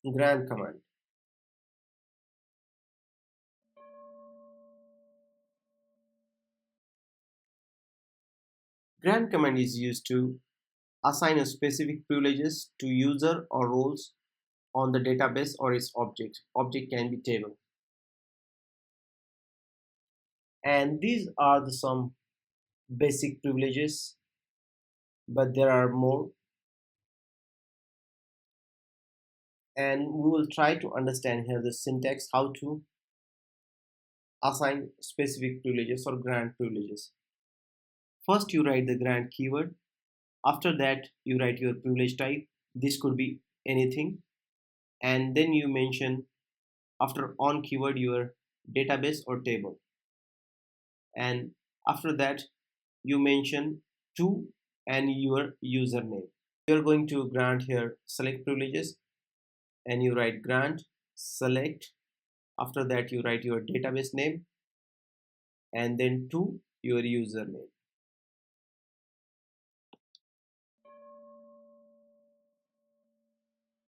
grant command. Grant command is used to assign a specific privileges to user or roles on the database or its object. Object can be table. And these are the some basic privileges, but there are more, and we will try to understand here the syntax how to assign specific privileges or grant privileges. First you write the grant keyword. After that you write your privilege type. This could be anything, and then you mention after on keyword your database or table, and after that you mention to and your username. You're going to grant here select privileges, and you write grant select. After that you write your database name and then to your username.